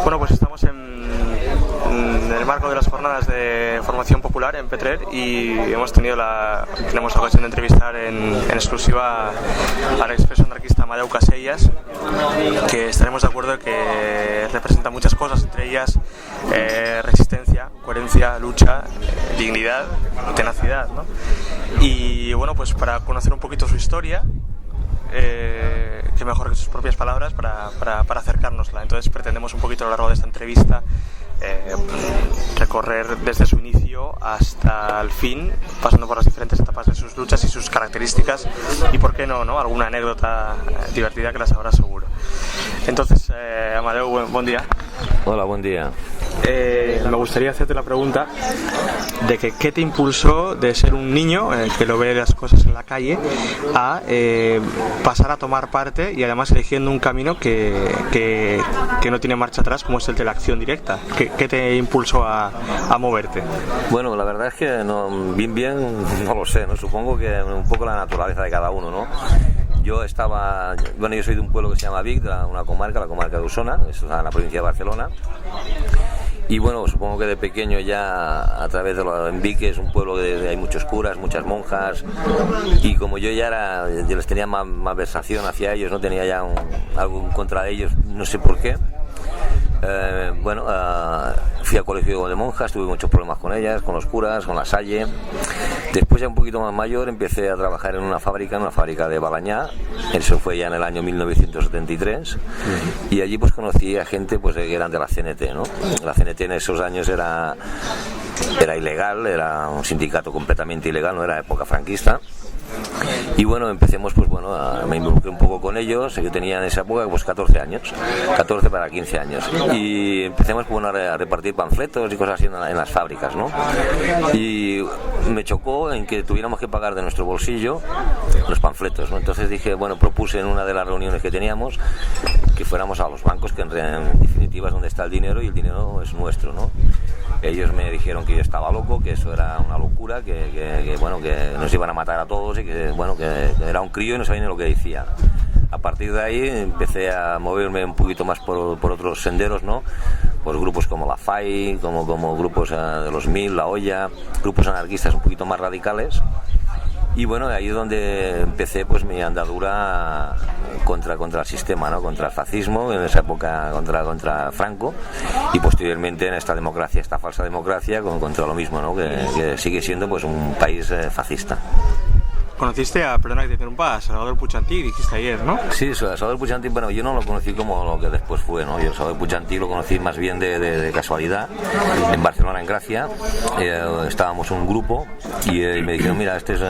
Bueno, pues estamos en el marco de las jornadas de formación popular en Petrer y tenemos la ocasión de entrevistar en exclusiva al expreso anarquista Amadeu Casellas, que estaremos de acuerdo que representa muchas cosas, entre ellas resistencia, coherencia, lucha, dignidad y tenacidad, ¿no? Y bueno, pues para conocer un poquito su historia, que mejor que sus propias palabras para acercárnosla. Entonces pretendemos un poquito a lo largo de esta entrevista recorrer desde su inicio hasta el fin, pasando por las diferentes etapas de sus luchas y sus características y por qué no alguna anécdota divertida que la sabrá seguro. Entonces, Amadeu, buen día. Hola, buen día. Me gustaría hacerte la pregunta de que qué te impulsó de ser un niño que lo ve las cosas en la calle a pasar a tomar parte y además eligiendo un camino que no tiene marcha atrás, como es el de la acción directa. ¿Qué te impulsó a moverte? Bueno, la verdad es que bien no lo sé, ¿no? Supongo que un poco la naturaleza de cada uno, ¿no? Yo soy de un pueblo que se llama Vic, de una comarca, la comarca de Osona, eso está en la provincia de Barcelona. Y bueno, supongo que de pequeño ya a través de en Vic, que es un pueblo donde hay muchos curas, muchas monjas, y como yo ya les tenía más versación hacia ellos, no tenía ya algo en contra de ellos, no sé por qué. Fui al colegio de monjas, tuve muchos problemas con ellas, con los curas, con la Salle. Después, ya un poquito más mayor, empecé a trabajar en una fábrica de Balañá. Eso fue ya en el año 1973. Y allí pues conocí a gente pues que eran de la CNT, ¿no? La CNT en esos años era ilegal, era un sindicato completamente ilegal, no era época franquista. Y bueno, me involucré un poco con ellos. Yo tenía en esa época pues 14 años, 14 para 15 años, y empecemos a repartir panfletos y cosas así en las fábricas, ¿no? Y me chocó en que tuviéramos que pagar de nuestro bolsillo los panfletos, ¿no? Entonces propuse en una de las reuniones que teníamos que fuéramos a los bancos, que en definitiva es donde está el dinero y el dinero es nuestro, ¿no? Ellos me dijeron que yo estaba loco, que eso era una locura, que nos iban a matar a todos y que era un crío y no sabía ni lo que decía. A partir de ahí empecé a moverme un poquito más por otros senderos, ¿no? Pues grupos como la FAI, como grupos de los MIL, La Olla, grupos anarquistas un poquito más radicales. Y bueno, ahí es donde empecé pues mi andadura contra el sistema, ¿no? Contra el fascismo, en esa época contra Franco, y posteriormente en esta falsa democracia contra lo mismo, ¿no? Que sigue siendo pues un país fascista. Conociste perdona que te interrumpa, a Salvador Puig-Antí, dijiste ayer, ¿no? Sí, Salvador Puig-Antí, bueno, yo no lo conocí como lo que después fue, ¿no? Yo Salvador Puig-Antí lo conocí más bien de casualidad, en Barcelona, en Gracia. Estábamos un grupo y me dijeron, mira, este es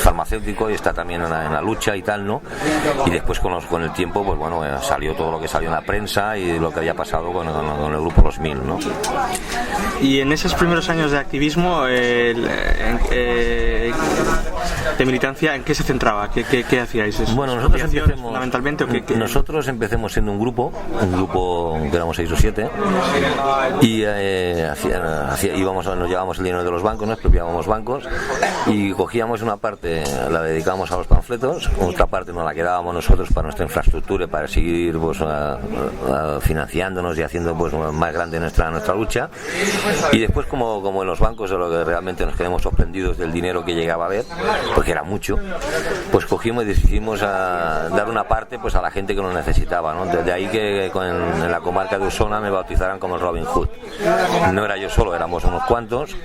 farmacéutico y está también en la lucha y tal, ¿no? Y después con el tiempo, pues bueno, salió todo lo que salió en la prensa y lo que había pasado con el grupo Los Mil, ¿no? Y en esos primeros años de activismo, de militancia, ¿en qué se centraba? ¿Qué hacíais? Bueno, nosotros fundamentalmente, nosotros empecemos siendo un grupo que éramos 6 o 7, y nos llevábamos el dinero de los bancos, nos expropiábamos bancos y cogíamos una parte, la dedicábamos a los panfletos, otra parte nos la quedábamos nosotros para nuestra infraestructura y para seguir pues, financiándonos y haciendo pues más grande nuestra lucha. Y después, como en los bancos, de lo que realmente nos quedamos sorprendidos del dinero que llegaba a haber, porque era mucho, pues cogimos y decidimos dar una parte pues a la gente que lo necesitaba, ¿no? Desde ahí que en la comarca de Osona me bautizaran como el Robin Hood. No era yo solo, éramos unos cuantos,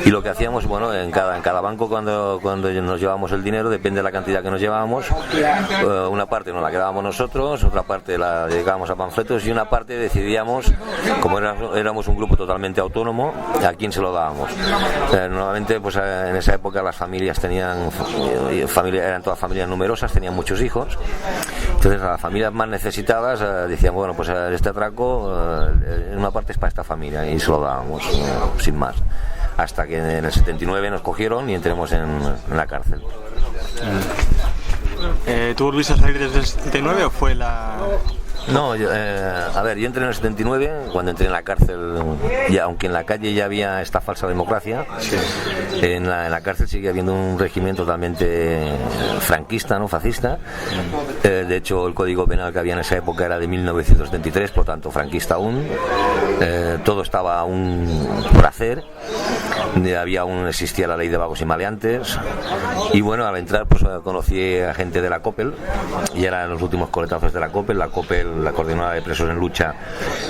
y lo que hacíamos, bueno, en cada banco cuando nos llevábamos el dinero, depende de la cantidad que nos llevábamos, una parte nos la quedábamos nosotros, otra parte la dedicábamos a panfletos y una parte decidíamos, como éramos un grupo totalmente autónomo, a quién se lo dábamos. Normalmente pues en esa época las familias eran todas familias numerosas, tenían muchos hijos. Entonces a las familias más necesitadas decían, bueno, pues este atraco en una parte es para esta familia, y se lo dábamos sin más, hasta que en el 79 nos cogieron y entremos en la cárcel. ¿Tú volviste a salir desde el 79 o fue la...? No, yo entré en el 79, cuando entré en la cárcel, ya, aunque en la calle ya había esta falsa democracia, sí. en la cárcel sigue habiendo un régimen totalmente franquista, no fascista. De hecho, el Código Penal que había en esa época era de 1973, por tanto franquista aún. Todo estaba aún por hacer. Existía la ley de vagos y maleantes. Y bueno, al entrar pues conocí a gente de la COPEL, y eran los últimos coletazos de la COPEL. La COPEL, la Coordinadora de Presos en Lucha,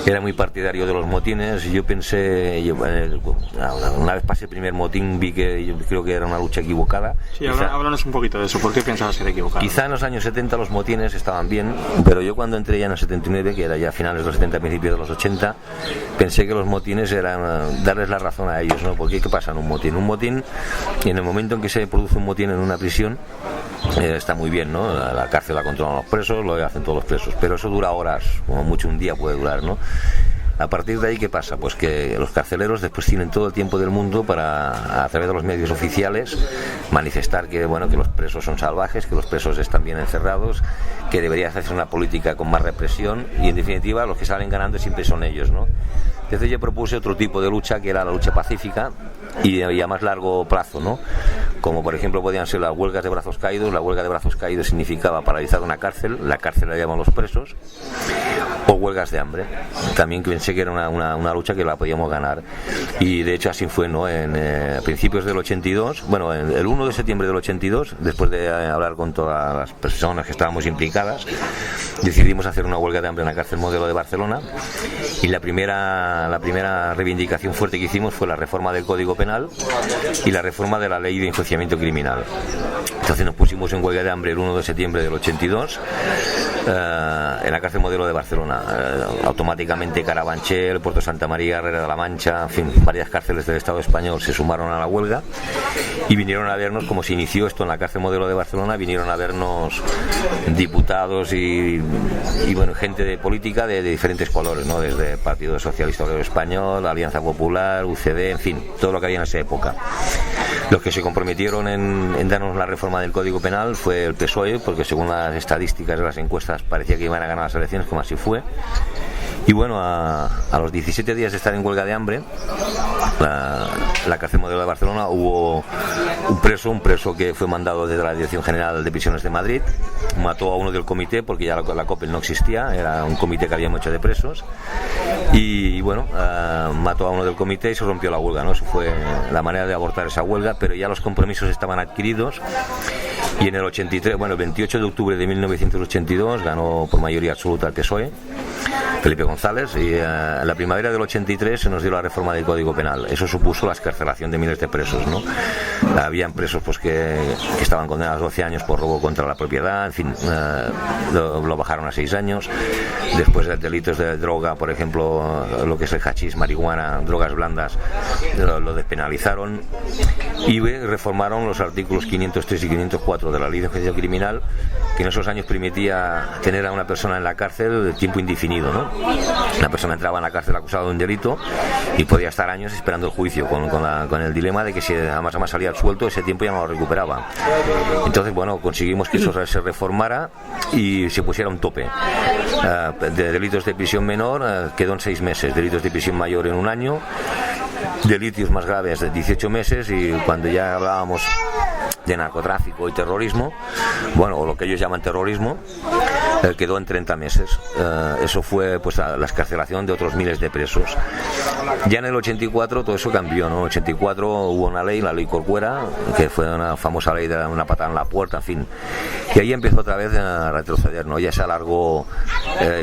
era muy partidario de los motines, y yo pensé, una vez pasé el primer motín, vi que yo creo que era una lucha equivocada. Sí, háblanos un poquito de eso, ¿por qué pensabas que era equivocado? Quizá en los años 70 los motines estaban bien, pero yo cuando entré ya en el 79, que era ya finales de los 70, principios de los 80, pensé que los motines eran darles la razón a ellos, ¿no? Porque ¿qué pasa en un motín? Un motín, en el momento en que se produce un motín en una prisión, está muy bien, ¿no? La cárcel la controlan los presos, lo hacen todos los presos, pero eso dura horas, como mucho un día puede durar, ¿no? A partir de ahí, ¿qué pasa? Pues que los carceleros después tienen todo el tiempo del mundo para, a través de los medios oficiales, manifestar que, bueno, que los presos son salvajes, que los presos están bien encerrados, que debería hacerse una política con más represión, y en definitiva los que salen ganando siempre son ellos, ¿no? Entonces yo propuse otro tipo de lucha, que era la lucha pacífica y a más largo plazo, ¿no? Como por ejemplo podían ser las huelgas de brazos caídos. La huelga de brazos caídos significaba paralizar una cárcel, la cárcel la llaman los presos, o huelgas de hambre. También pensé que era una lucha que la podíamos ganar, y de hecho así fue, ¿no? En principios del 82, bueno, el 1 de septiembre del 82, después de hablar con todas las personas que estábamos implicadas, decidimos hacer una huelga de hambre en la cárcel Modelo de Barcelona, y la primera reivindicación fuerte que hicimos fue la reforma del Código Penal y la reforma de la ley de enjuiciamiento criminal. Entonces nos pusimos en huelga de hambre el 1 de septiembre del 82 en la cárcel Modelo de Barcelona. Automáticamente Carabanchel, Puerto Santa María, Herrera de la Mancha, en fin, varias cárceles del Estado español se sumaron a la huelga y vinieron a vernos. Como se inició esto en la cárcel Modelo de Barcelona, vinieron a vernos diputados y bueno, gente de política de diferentes colores, ¿no? Desde Partido Socialista Obrero Español, Alianza Popular, UCD, en fin, todo lo que había en esa época. Los que se comprometieron en darnos la reforma del Código Penal fue el PSOE, porque según las estadísticas de las encuestas parecía que iban a ganar las elecciones, como así fue. Y bueno, a los 17 días de estar en huelga de hambre, la cárcel Modelo de Barcelona, hubo un preso que fue mandado desde la Dirección General de Prisiones de Madrid, mató a uno del comité, porque ya la COPEL no existía, era un comité que habíamos hecho de presos, y bueno, mató a uno del comité y se rompió la huelga, ¿no? Eso fue la manera de abortar esa huelga, pero ya los compromisos estaban adquiridos. Y en el 83, bueno, el 28 de octubre de 1982 ganó por mayoría absoluta el PSOE, Felipe González, y en la primavera del 83 se nos dio la reforma del Código Penal. Eso supuso la excarcelación de miles de presos, ¿no? Habían presos pues que estaban condenados a 12 años por robo contra la propiedad, en fin, lo bajaron a 6 años. Después de delitos de droga, por ejemplo, lo que es el hachís, marihuana, drogas blandas, lo despenalizaron, y reformaron los artículos 503 y 504 de la Ley de Enjuiciamiento Criminal, que en esos años permitía tener a una persona en la cárcel de tiempo indefinido, ¿no? Una persona entraba en la cárcel acusada de un delito y podía estar años esperando el juicio, con el dilema de que si además salía suelto, ese tiempo ya no lo recuperaba. Entonces, bueno, conseguimos que eso se reformara y se pusiera un tope. De delitos de prisión menor quedó en 6 meses, delitos de prisión mayor en 1 año, delitos más graves de 18 meses, y cuando ya hablábamos de narcotráfico y terrorismo, bueno, o lo que ellos llaman terrorismo, quedó en 30 meses. Eso fue pues la excarcelación de otros miles de presos. Ya en el 84 todo eso cambió, ¿no? En el 84 hubo una ley, la ley Corcuera, que fue una famosa ley de una patada en la puerta, en fin. Y ahí empezó otra vez a retroceder, ¿no? Ya se alargó,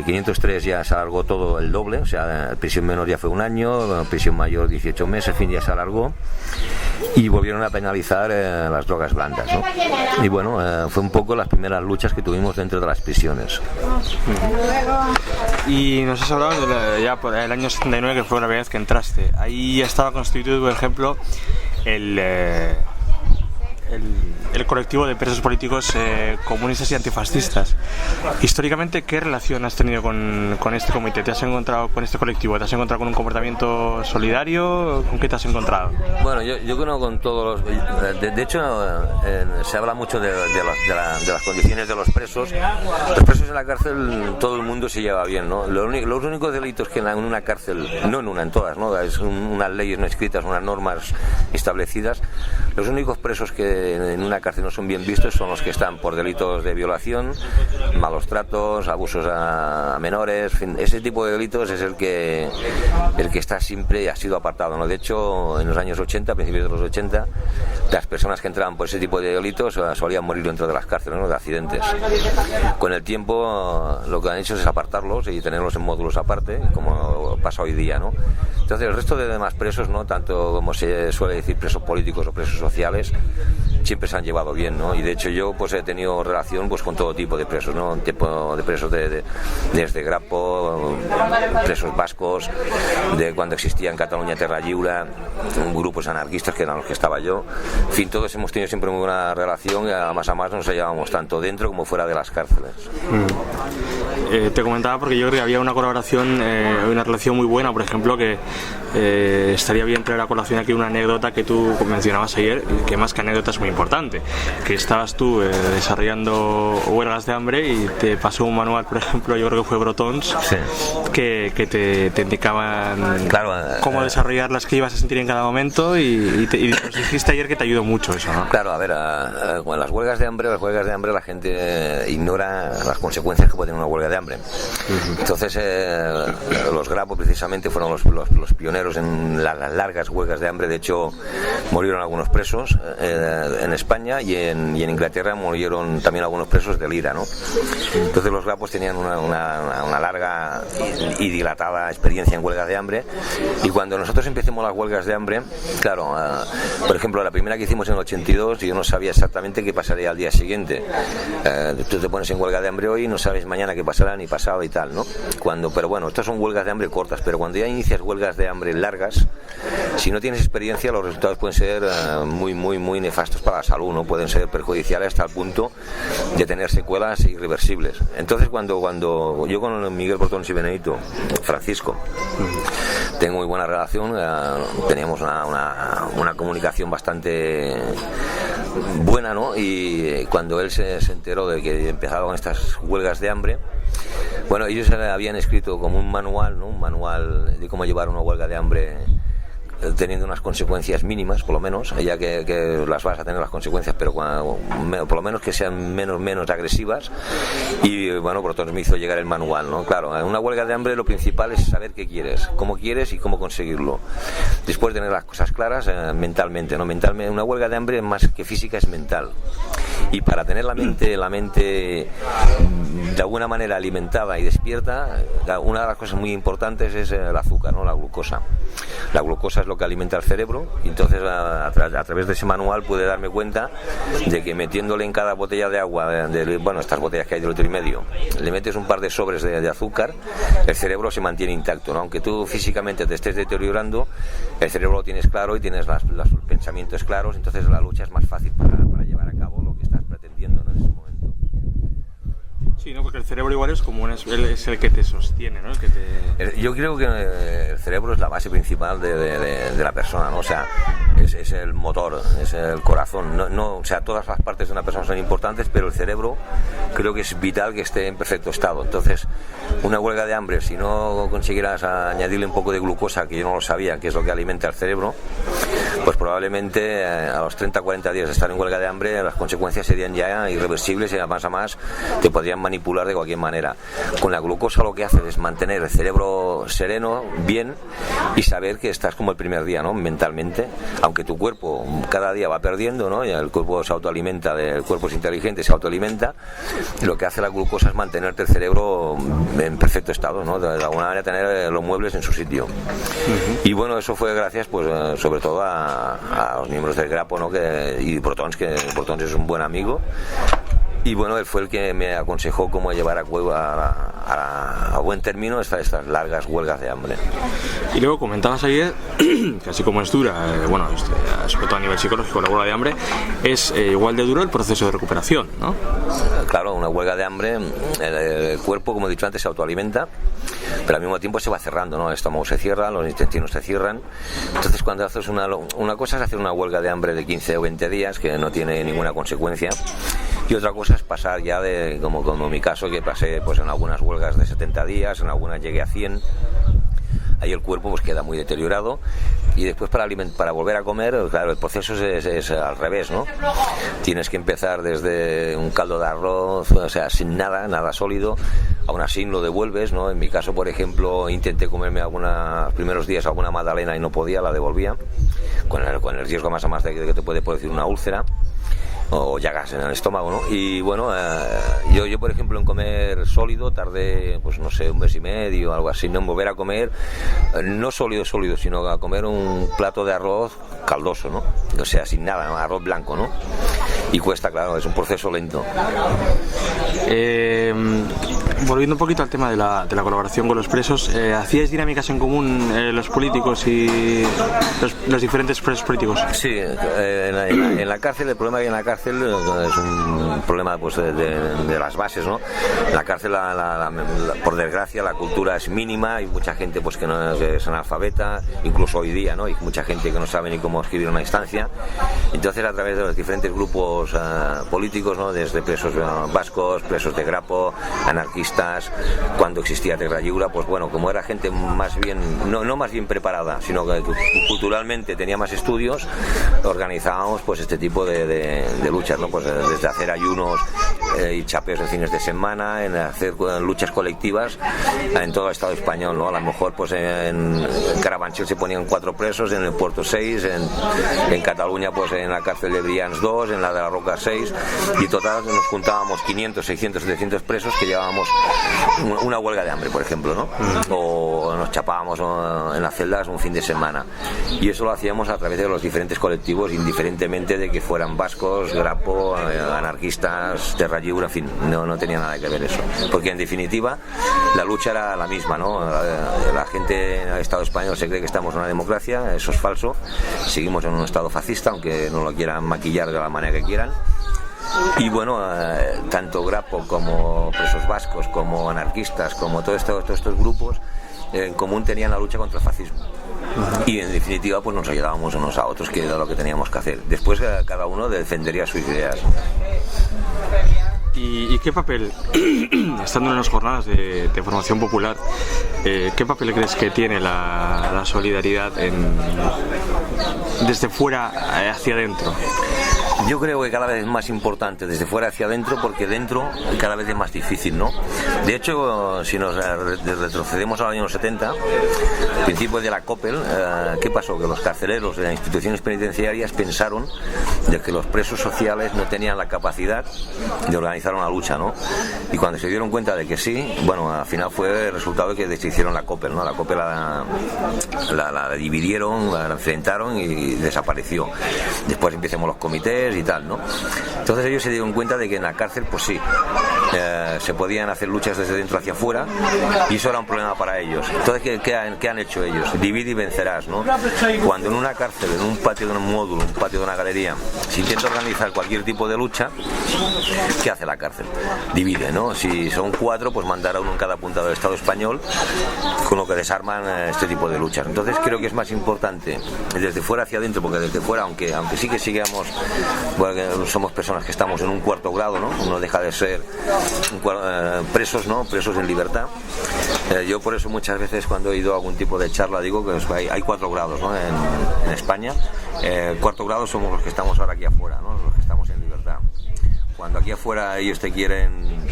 503 ya se alargó todo el doble, o sea, prisión menor ya fue 1 año, prisión mayor 18 meses, en fin, ya se alargó. Y volvieron a penalizar las drogas blandas, ¿no? Y bueno, fue un poco las primeras luchas que tuvimos dentro de las prisiones. Y nos has hablado ya por el año 79, que fue la primera vez que entraste. Ahí estaba constituido, por ejemplo, el el colectivo de presos políticos comunistas y antifascistas. Históricamente, ¿qué relación has tenido con este comité? ¿Te has encontrado con este colectivo? ¿Te has encontrado con un comportamiento solidario? ¿Con qué te has encontrado? Bueno, yo creo con todos los... De hecho, se habla mucho de las condiciones de los presos. Los presos en la cárcel, todo el mundo se lleva bien, ¿no? Los únicos delitos que en una cárcel, no en una, en todas, ¿no? Es unas leyes no escritas, unas normas establecidas. Los únicos presos que en una cárcel no son bien vistos son los que están por delitos de violación, malos tratos, abusos a menores, en fin, ese tipo de delitos es el que está siempre y ha sido apartado, ¿no? De hecho, en los años 80, a principios de los 80, las personas que entraban por ese tipo de delitos solían morir dentro de las cárceles, ¿no? De accidentes. Con el tiempo lo que han hecho es apartarlos y tenerlos en módulos aparte, como pasa hoy día, ¿no? Entonces el resto de demás presos, ¿no? Tanto como se suele decir presos políticos o presos sociales, siempre se han llevado bien, ¿no? Y de hecho yo pues he tenido relación pues con todo tipo de presos, ¿no? Un tipo de presos desde Grapo, presos vascos, de cuando existía en Cataluña Terra Lliure, grupos anarquistas que eran los que estaba yo. En fin, todos hemos tenido siempre muy buena relación y a más nos llevábamos tanto dentro como fuera de las cárceles. Te comentaba porque yo creo que había una colaboración, una relación muy buena, por ejemplo, que estaría bien traer a colación aquí una anécdota que tú mencionabas ayer, que más que anécdota es muy importante, que estabas tú desarrollando huelgas de hambre y te pasó un manual, por ejemplo, yo creo que fue Brotons, sí, que te indicaban, claro, cómo desarrollar las que ibas a sentir en cada momento y nos dijiste ayer que te ayudó mucho eso, ¿no? Claro, a ver, con las huelgas de hambre la gente ignora las consecuencias que puede tener una huelga de hambre. Entonces los Grapo precisamente fueron los pioneros en las largas huelgas de hambre. De hecho murieron algunos presos en España y en Inglaterra murieron también algunos presos del IRA, ¿no? Entonces los Grapos tenían una larga y dilatada experiencia en huelgas de hambre, y cuando nosotros empecemos las huelgas de hambre, claro, por ejemplo la primera que hicimos en el 82 yo no sabía exactamente qué pasaría al día siguiente. Tú te pones en huelga de hambre hoy y no sabes mañana qué pasará ni pasado y tal, ¿no? Pero bueno, estas son huelgas de hambre cortas, pero cuando ya inicias huelgas de hambre largas, si no tienes experiencia los resultados pueden ser muy nefastos para la salud, ¿no? Pueden ser perjudiciales hasta el punto de tener secuelas irreversibles. Entonces cuando yo con Miguel Brotons y Benedito Francisco tengo muy buena relación, teníamos una comunicación bastante buena, ¿no? Y cuando él se enteró de que empezaban estas huelgas de hambre, bueno, ellos habían escrito como un manual, ¿no? Un manual de cómo llevar una huelga de hambre teniendo unas consecuencias mínimas, por lo menos, ya que las vas a tener las consecuencias, pero por lo menos que sean menos agresivas. Y bueno, por tanto me hizo llegar el manual, ¿no? Claro, en una huelga de hambre lo principal es saber qué quieres y cómo conseguirlo. Después tener las cosas claras mentalmente, ¿no? Mentalmente, una huelga de hambre más que física es mental. Y para tener la mente de alguna manera alimentada y despierta, una de las cosas muy importantes es el azúcar, ¿no? La glucosa. La glucosa es lo que alimenta el cerebro, y entonces a través de ese manual pude darme cuenta de que metiéndole en cada botella de agua, estas botellas que hay de 1,5 litros, le metes un par de sobres de azúcar, el cerebro se mantiene intacto, ¿no? Aunque tú físicamente te estés deteriorando, el cerebro lo tienes claro y tienes los pensamientos claros, entonces la lucha es más fácil para llevar a cabo lo que estás pretendiendo, ¿no? En ese momento. Sí, ¿no? Porque el cerebro igual es como es el que te sostiene, ¿no? Yo creo que el cerebro es la base principal de la persona, ¿no? O sea, es el motor, es el corazón. O sea, todas las partes de una persona son importantes, pero el cerebro creo que es vital que esté en perfecto estado. Entonces, una huelga de hambre, si no consiguieras añadirle un poco de glucosa, que yo no lo sabía, que es lo que alimenta el cerebro, pues probablemente a los 30-40 días de estar en huelga de hambre las consecuencias serían ya irreversibles y además te podrían manipular de cualquier manera. Con la glucosa lo que hace es mantener el cerebro sereno, bien, y saber que estás como el primer día, ¿no? Mentalmente, aunque tu cuerpo cada día va perdiendo, ¿no? Y el cuerpo se autoalimenta, el cuerpo es inteligente, se autoalimenta. Lo que hace la glucosa es mantenerte el cerebro en perfecto estado, ¿no? De alguna manera tener los muebles en su sitio. Y bueno, eso fue gracias, pues, sobre todo a los miembros del Grapo, ¿no? Y Brotons, que Brotons es un buen amigo. Y bueno, él fue el que me aconsejó cómo llevar a buen término estas largas huelgas de hambre. Y luego comentabas ayer que así como es dura, sobre todo a nivel psicológico, la huelga de hambre, es igual de duro el proceso de recuperación, ¿no? Claro, una huelga de hambre, el cuerpo, como he dicho antes, se autoalimenta, pero al mismo tiempo se va cerrando, ¿no? El estómago se cierra, los intestinos se cierran. Entonces, cuando haces una cosa es hacer una huelga de hambre de 15 o 20 días, que no tiene ninguna consecuencia, y otra cosa es pasar ya como mi caso, que pasé pues en algunas huelgas de 70 días, en algunas llegué a 100. Ahí el cuerpo pues queda muy deteriorado, y después para volver a comer, claro, el proceso es al revés, ¿no? Tienes que empezar desde un caldo de arroz, o sea, sin nada sólido. Aún así lo devuelves, ¿no? En mi caso, por ejemplo, intenté comerme los primeros días alguna magdalena y no podía, la devolvía, con el riesgo más a más de que te puede producir una úlcera o llagas en el estómago, ¿no? Y bueno, yo por ejemplo en comer sólido tardé, pues no sé, un mes y medio, algo así, no en volver a comer, no sólido, sino a comer un plato de arroz caldoso, ¿no? O sea, sin nada, ¿no? Arroz blanco, ¿no? Y cuesta, claro, es un proceso lento. Volviendo un poquito al tema de la colaboración con los presos, ¿hacíais dinámicas en común los políticos y los diferentes presos políticos? Sí, en la cárcel, el problema que hay en la cárcel es un problema pues de las bases, ¿no? En la cárcel, por desgracia, la cultura es mínima, hay mucha gente pues que es analfabeta, incluso hoy día, ¿no? Hay mucha gente que no sabe ni cómo escribir una instancia. Entonces, a través de los diferentes grupos políticos, ¿no? Desde presos vascos, presos de Grapo, anarquistas, cuando existía Terra Lliure, pues bueno, como era gente más bien, no más bien preparada, sino que culturalmente tenía más estudios, organizábamos pues este tipo de luchas, ¿no? Pues desde hacer ayunos y chapeos de fines de semana, en hacer luchas colectivas en todo el Estado español, ¿no? A lo mejor pues en Carabanchel se ponían 4 presos, en el Puerto 6, en Cataluña pues en la cárcel de Brians 2, en la de la Roca 6, y total nos juntábamos 500, 600, 700 presos que llevábamos una huelga de hambre, por ejemplo, ¿no? O nos chapábamos en las celdas un fin de semana, y eso lo hacíamos a través de los diferentes colectivos, indiferentemente de que fueran vascos, Grapo, anarquistas, Terra Lliure, en fin, no tenía nada que ver eso, porque en definitiva la lucha era la misma, ¿no? La gente en el Estado español se cree que estamos en una democracia, eso es falso, seguimos en un Estado fascista, aunque no lo quieran maquillar de la manera que quieran. Y bueno, tanto Grapo como presos vascos, como anarquistas, como todos estos grupos en común tenían la lucha contra el fascismo. Y en definitiva pues nos ayudábamos unos a otros, que era lo que teníamos que hacer. Después cada uno defendería sus ideas. ¿Y qué papel, estando en las jornadas de formación popular, qué papel crees que tiene la solidaridad desde fuera hacia adentro? Yo creo que cada vez es más importante desde fuera hacia adentro, porque dentro cada vez es más difícil, ¿no? De hecho, si nos retrocedemos a los años 70, principios de la COPEL, ¿qué pasó? Que los carceleros de las instituciones penitenciarias pensaron de que los presos sociales no tenían la capacidad de organizar una lucha, ¿no? Y cuando se dieron cuenta de que sí, bueno, al final fue el resultado de que deshicieron la COPEL, ¿no? La COPEL la dividieron, la enfrentaron y desapareció. Después empezamos los comités y tal, ¿no? Entonces ellos se dieron cuenta de que en la cárcel pues sí, se podían hacer luchas desde dentro hacia afuera, y eso era un problema para ellos. Entonces ¿qué han hecho ellos? Divide y vencerás, ¿no? Cuando en una cárcel, en un patio de un módulo, un patio de una galería, se intenta organizar cualquier tipo de lucha, ¿qué hace la cárcel? Divide, ¿no? Si son 4, pues mandar a uno en cada punta del Estado español, con lo que desarman este tipo de luchas. Entonces creo que es más importante desde fuera hacia adentro, porque desde fuera, aunque sí que sigamos, bueno, somos personas que estamos en un cuarto grado, ¿no? Uno deja de ser presos, ¿no? Presos en libertad. Yo por eso muchas veces cuando he ido a algún tipo de charla digo que hay 4 grados, ¿no? En España. Cuarto grado somos los que estamos ahora aquí afuera, ¿no? Los que estamos en libertad. Cuando aquí afuera ellos te quieren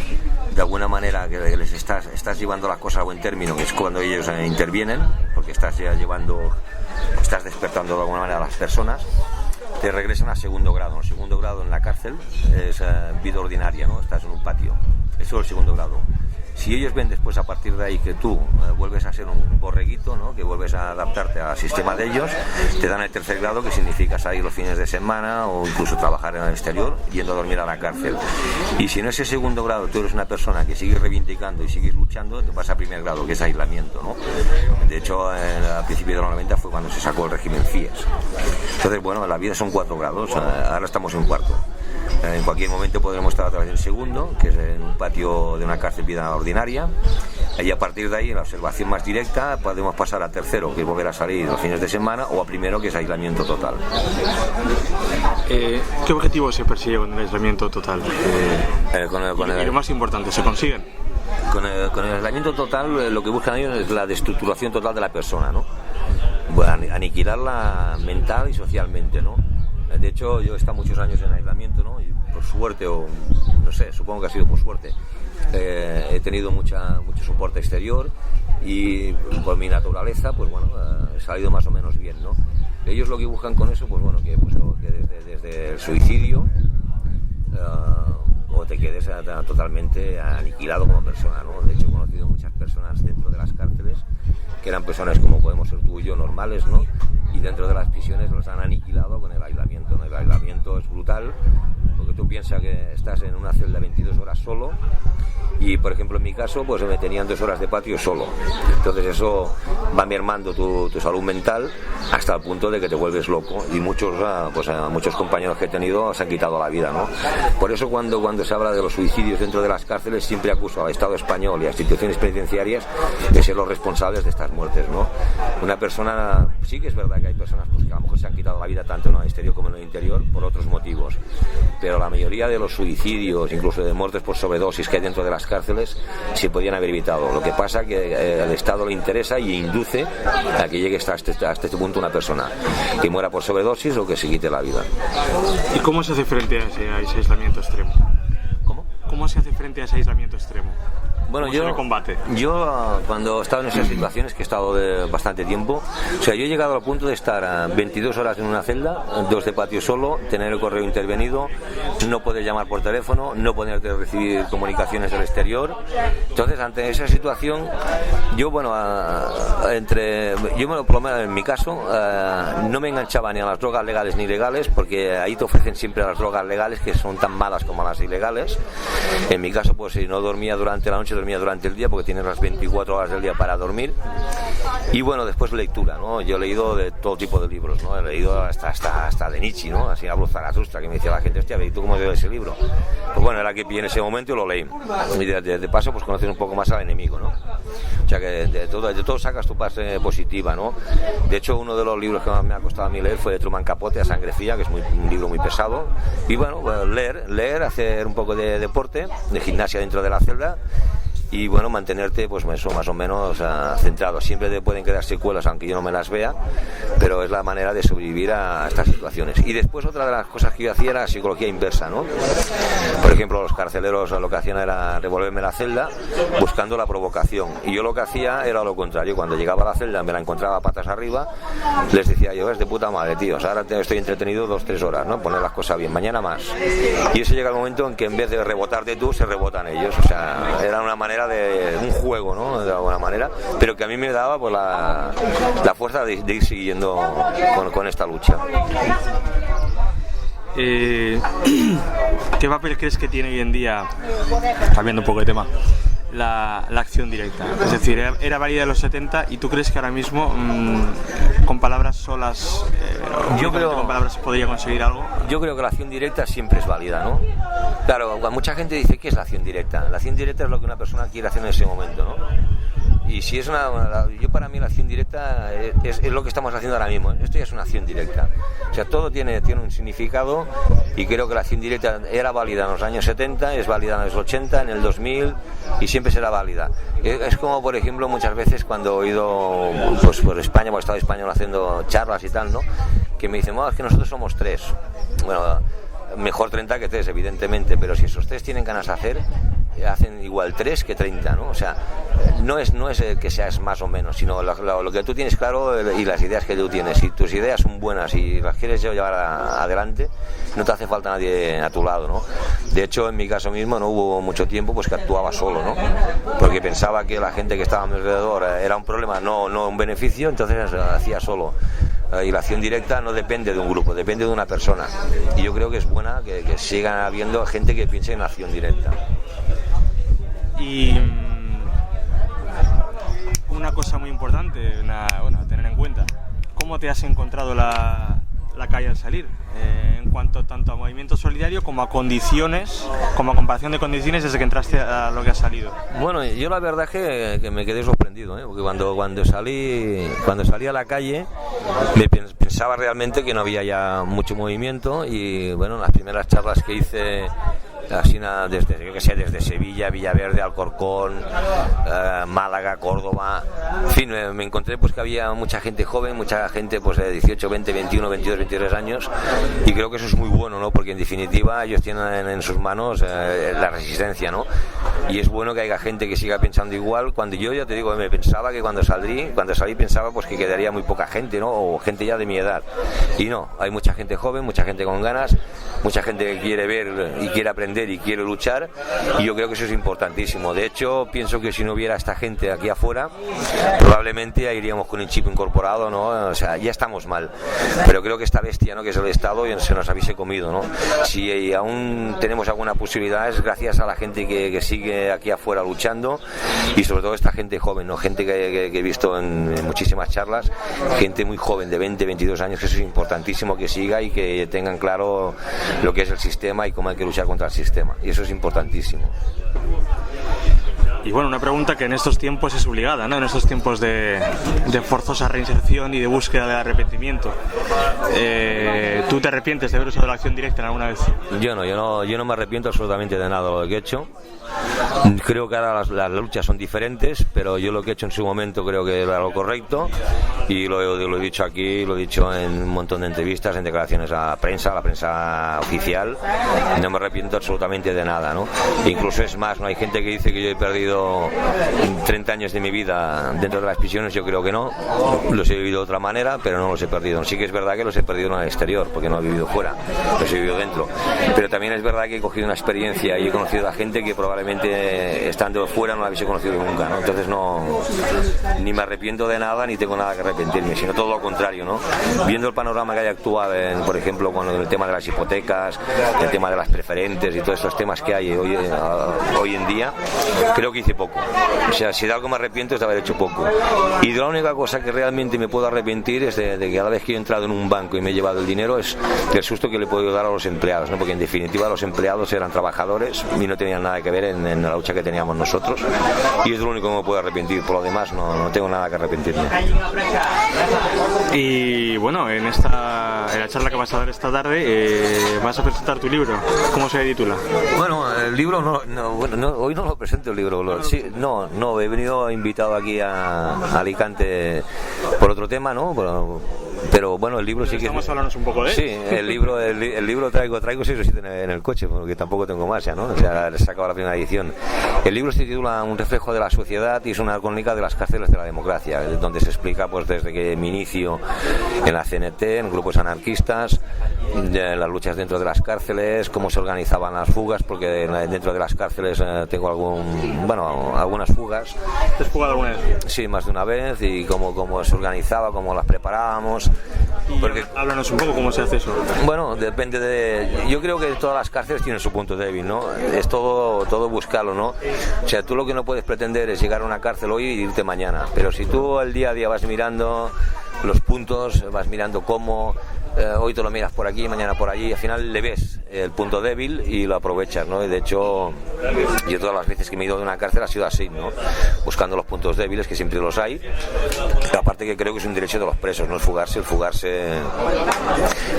de alguna manera que les estás llevando las cosas a buen término, que es cuando ellos intervienen, porque estás despertando de alguna manera a las personas, te regresan a segundo grado. El segundo grado en la cárcel es vida ordinaria, ¿no? Estás en un patio. Eso es el segundo grado. Si ellos ven después a partir de ahí que tú vuelves a ser un borreguito, ¿no? ¿no? Que vuelves a adaptarte al sistema de ellos. Te dan el tercer grado, que significa salir los fines de semana o incluso trabajar en el exterior yendo a dormir a la cárcel. Y si en ese segundo grado tú eres una persona que sigues reivindicando y sigues luchando, te vas a primer grado, que es aislamiento, ¿no? De hecho, a principios de los 90 fue cuando se sacó el régimen FIES. Entonces, bueno, la vida son 4 grados, ahora estamos en cuarto. En cualquier momento podremos estar a través del segundo, que es en un patio de una cárcel vida ordinaria, y a partir de ahí, en la observación más directa, podemos pasar a tercero, que es volver a salir los fines de semana, o a primero, que es aislamiento total. ¿Qué objetivo se persigue con el aislamiento total? Y lo más importante, ¿se consiguen? Con el aislamiento total, lo que buscan ellos es la destructuración total de la persona, ¿no? Bueno, aniquilarla mental y socialmente, ¿no? De hecho, yo he estado muchos años en aislamiento, ¿no? Y por suerte, o no sé, supongo que ha sido por suerte, he tenido mucho soporte exterior y por mi naturaleza, pues bueno, he salido más o menos bien, ¿no? Ellos lo que buscan con eso, pues bueno, que desde el suicidio o te quedes totalmente aniquilado como persona, ¿no? De hecho, he conocido muchas personas dentro de las cárceles que eran personas como podemos ser tú y yo, normales, ¿no? Y dentro de las prisiones los han aniquilado con el aislamiento, ¿no? El aislamiento es brutal, porque tú piensas que estás en una celda 22 horas solo y, por ejemplo, en mi caso, pues me tenían 2 horas de patio solo. Entonces eso va mermando tu salud mental hasta el punto de que te vuelves loco, y muchos compañeros que he tenido se han quitado la vida, ¿no? Por eso cuando se habla de los suicidios dentro de las cárceles, siempre acuso al Estado español y a instituciones penitenciarias de ser los responsables de estas muertes, ¿no? Una persona, sí que es verdad que hay personas pues, que a lo mejor se han quitado la vida tanto en el exterior como en el interior por otros motivos, pero la mayoría de los suicidios, incluso de muertes por sobredosis que hay dentro de las cárceles, se podían haber evitado. Lo que pasa es que al Estado le interesa y induce a que llegue hasta este punto una persona que muera por sobredosis o que se quite la vida. ¿Y cómo se hace frente a ese aislamiento extremo? ¿Cómo se hace frente a ese aislamiento extremo? Bueno, yo cuando he estado en esas situaciones, que he estado bastante tiempo, o sea, yo he llegado al punto de estar 22 horas en una celda, 2 de patio solo, tener el correo intervenido, no poder llamar por teléfono, no poder recibir comunicaciones del exterior. Entonces, ante esa situación, yo, bueno, por lo menos en mi caso, no me enganchaba ni a las drogas legales ni ilegales, porque ahí te ofrecen siempre las drogas legales, que son tan malas como las ilegales. En mi caso, pues si no dormía durante la noche, dormía durante el día, porque tienes las 24 horas del día para dormir. Y bueno, después lectura, ¿no? Yo he leído de todo tipo de libros, ¿no? He leído hasta de Nietzsche, ¿no? Así hablo Zaratustra, que me decía la gente, hostia, ¿y tú cómo lees ese libro? Pues bueno, era que pillé en ese momento y lo leí. Y de paso, pues conocer un poco más al enemigo, ¿no? O sea, que de todo sacas tu parte positiva, ¿no? De hecho, uno de los libros que más me ha costado a mí leer fue de Truman Capote, A Sangre Fría, que es un libro muy pesado. Y bueno, leer, hacer un poco de deporte, de gimnasia dentro de la celda. Y bueno, mantenerte pues eso, más o menos centrado. Siempre te pueden quedar secuelas, aunque yo no me las vea, pero es la manera de sobrevivir a estas situaciones. Y después otra de las cosas que yo hacía era psicología inversa, ¿no? Por ejemplo, los carceleros lo que hacían era revolverme la celda buscando la provocación, y yo lo que hacía era lo contrario. Cuando llegaba a la celda me la encontraba patas arriba, les decía yo, es de puta madre, tío, o sea, ahora estoy entretenido 2-3 horas, ¿no? Poner las cosas bien, mañana más. Y ese llega el momento en que en vez de rebotarte tú, se rebotan ellos. O sea, era una manera de un juego, ¿no? De alguna manera, pero que a mí me daba pues la fuerza de ir siguiendo con esta lucha. ¿Qué papel crees que tiene hoy en día, cambiando un poco de tema, la acción directa? Es decir, era válida en los 70 y tú crees que ahora mismo con palabras solas, con palabras se podría conseguir algo. Yo creo que la acción directa siempre es válida, ¿no? Claro, mucha gente dice, ¿qué es la acción directa? La acción directa es lo que una persona quiere hacer en ese momento, ¿no? Y si es yo para mí la acción directa es lo que estamos haciendo ahora mismo. Esto ya es una acción directa. O sea, todo tiene un significado, y creo que la acción directa era válida en los años 70, es válida en los 80, en el 2000, y siempre será válida. Es como, por ejemplo, muchas veces cuando he ido pues, por España, por el Estado español, haciendo charlas y tal, ¿no? Que me dicen, es que nosotros somos 3. Bueno, mejor 30 que 3, evidentemente, pero si esos 3 tienen ganas de hacer, hacen igual 3 que 30, ¿no? O sea, no es que seas más o menos, sino lo que tú tienes claro y las ideas que tú tienes. Si tus ideas son buenas y las quieres llevar adelante, no te hace falta nadie a tu lado, ¿no? De hecho, en mi caso mismo no hubo mucho tiempo pues que actuaba solo, ¿no? Porque pensaba que la gente que estaba a mi alrededor era un problema, no un beneficio, entonces hacía solo. Y la acción directa no depende de un grupo, depende de una persona. Y yo creo que es buena que sigan habiendo gente que piense en acción directa. Y una cosa muy importante, a tener en cuenta, ¿cómo te has encontrado la calle al salir? En cuanto tanto a movimiento solidario como a condiciones, como a comparación de condiciones desde que entraste a lo que has salido. Bueno, yo la verdad es que me quedé sorprendido, porque cuando salí a la calle pensaba realmente que no había ya mucho movimiento y bueno, las primeras charlas que hice así desde Sevilla, Villaverde, Alcorcón, Málaga, Córdoba, en fin, me encontré pues que había mucha gente joven, mucha gente pues de 18, 20, 21, 22, 23 años y creo que eso es muy bueno, ¿no? Porque en definitiva ellos tienen en sus manos la resistencia, ¿no? Y es bueno que haya gente que siga pensando igual. Cuando yo ya te digo, me pensaba que cuando salí pensaba pues que quedaría muy poca gente, ¿no? O gente ya de mi edad. Y no, hay mucha gente joven, mucha gente con ganas, mucha gente que quiere ver y quiere aprender y quiere luchar, y yo creo que eso es importantísimo. De hecho, pienso que si no hubiera esta gente aquí afuera, probablemente ya iríamos con un chip incorporado, ¿no? O sea, ya estamos mal, pero creo que esta bestia, ¿no?, que es el Estado, se nos hubiese comido, ¿no? Si aún tenemos alguna posibilidad es gracias a la gente que sigue aquí afuera luchando, y sobre todo esta gente joven, ¿no? Gente que he visto en muchísimas charlas, gente muy joven de 20, 22 años, que eso es importantísimo que siga y que tengan claro lo que es el sistema y cómo hay que luchar contra el sistema, y eso es importantísimo. Y bueno, una pregunta que en estos tiempos es obligada, ¿no? En estos tiempos de forzosa reinserción y de búsqueda del arrepentimiento. ¿Tú te arrepientes de haber usado la acción directa en alguna vez? Yo no me arrepiento absolutamente de nada de lo que he hecho. Creo que ahora las luchas son diferentes, pero yo lo que he hecho en su momento creo que era lo correcto, y lo he dicho aquí, lo he dicho en un montón de entrevistas, en declaraciones a la prensa oficial. No me arrepiento absolutamente de nada, ¿no? Incluso es más, ¿no? Hay gente que dice que yo he perdido 30 años de mi vida dentro de las prisiones. Yo creo que no, los he vivido de otra manera, pero no los he perdido. Sí que es verdad que los he perdido en el exterior, porque no he vivido fuera, los he vivido dentro, pero también es verdad que he cogido una experiencia y he conocido a gente que probablemente estando fuera no la hubiese conocido nunca, ¿no? Entonces ni me arrepiento de nada, ni tengo nada que arrepentirme, sino todo lo contrario, ¿no? Viendo el panorama que hay actual, por ejemplo, con el tema de las hipotecas, el tema de las preferentes y todos esos temas que hay hoy en día, creo que hice poco. O sea, si de algo me arrepiento es de haber hecho poco. Y de la única cosa que realmente me puedo arrepentir es de que cada vez que he entrado en un banco y me he llevado el dinero es del susto que le he podido dar a los empleados, ¿no? Porque en definitiva los empleados eran trabajadores y no tenían nada que ver en la lucha que teníamos nosotros, y es lo único que me puedo arrepentir. Por lo demás no tengo nada que arrepentirme. Y bueno, en la charla que vas a dar esta tarde vas a presentar tu libro. ¿Cómo se titula? Bueno, el libro hoy no lo presento el libro. Sí, no, he venido invitado aquí a Alicante por otro tema, ¿no? Pero bueno, el libro sí que... Vamos a hablarnos un poco de él. Sí, el libro traigo 6 o 7 en el coche, porque tampoco tengo más ya, ¿no? O sea, he sacado la primera edición. El libro se titula Un reflejo de la sociedad y es una crónica de las cárceles de la democracia, donde se explica pues desde que mi inicio en la CNT, en grupos anarquistas, de las luchas dentro de las cárceles, cómo se organizaban las fugas, porque dentro de las cárceles tengo algunas fugas. ¿Te has fugado alguna vez? Sí, más de una vez, y cómo se organizaba, cómo las preparábamos. Háblanos un poco cómo se hace eso. Bueno, depende de... Yo creo que todas las cárceles tienen su punto débil, ¿no? Es todo buscarlo, ¿no? O sea, tú lo que no puedes pretender es llegar a una cárcel hoy y irte mañana, pero si tú el día a día vas mirando los puntos, vas mirando cómo... hoy te lo miras por aquí, mañana por allí, y al final le ves el punto débil y lo aprovechas, ¿no? Y de hecho, yo todas las veces que me he ido de una cárcel ha sido así, ¿no? Buscando los puntos débiles, que siempre los hay. Pero aparte que creo que es un derecho de los presos, no el fugarse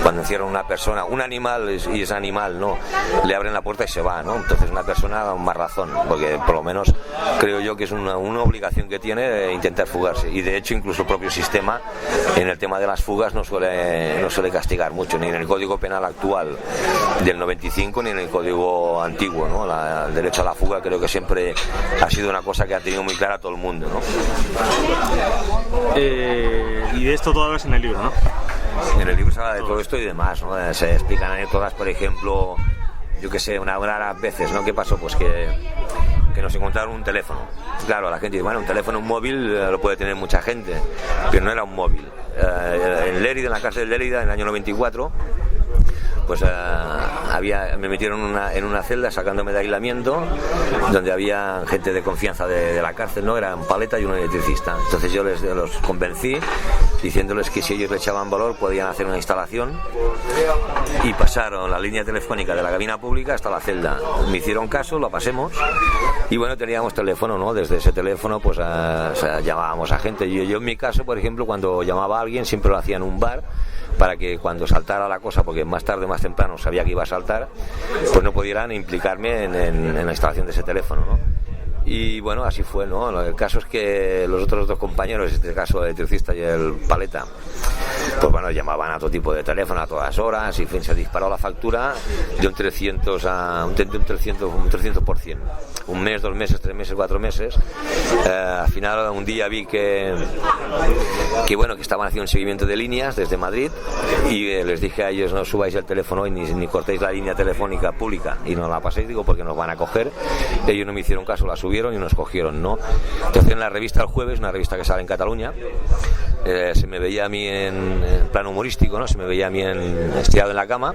cuando encierran a una persona, un animal, y es animal, ¿no? Le abren la puerta y se va, ¿no? Entonces una persona más razón, porque por lo menos creo yo que es una obligación que tiene intentar fugarse. Y de hecho incluso el propio sistema en el tema de las fugas no suele castigar mucho, ni en el Código Penal actual del 95 ni en el código antiguo, ¿no? El derecho a la fuga creo que siempre ha sido una cosa que ha tenido muy clara todo el mundo, ¿no? Y de esto todo lo ves en el libro, ¿no? En el libro se habla de todo esto y demás, ¿no? Se explican anécdotas, por ejemplo, yo que sé, una de las veces, ¿no? ¿Qué pasó? Pues que nos encontraron un teléfono. Claro, la gente dice, bueno, un teléfono, un móvil lo puede tener mucha gente, pero no era un móvil. En Lérida, en la cárcel de Lérida, en el año 94, pues me metieron en una celda sacándome de aislamiento, donde había gente de confianza de la cárcel, ¿no? Eran paleta y un electricista. Entonces yo los convencí diciéndoles que si ellos le echaban valor podían hacer una instalación, y pasaron la línea telefónica de la cabina pública hasta la celda. Me hicieron caso, lo pasemos, y bueno, teníamos teléfono, ¿no? Desde ese teléfono pues llamábamos a gente. Yo en mi caso, por ejemplo, cuando llamaba a alguien siempre lo hacía en un bar, para que cuando saltara la cosa, porque más tarde, más temprano sabía que iba a saltar, pues no pudieran implicarme en la instalación de ese teléfono, ¿no? Y bueno, así fue, ¿no? El caso es que los otros dos compañeros, en este caso el electricista y el paleta, pues bueno, llamaban a todo tipo de teléfono a todas horas, y en fin, se disparó la factura de un 300 a un 300%. Un mes, 2 meses, 3 meses, 4 meses. Al final un día vi que bueno, que estaban haciendo un seguimiento de líneas desde Madrid, y les dije a ellos, no subáis el teléfono hoy ni cortéis la línea telefónica pública y no la paséis, digo, porque nos van a coger. Ellos no me hicieron caso, la subieron y nos cogieron, ¿no? Entonces en la revista El Jueves, una revista que sale en Cataluña, se me veía a mí en plano humorístico, ¿no? Se me veía a mí estirado en la cama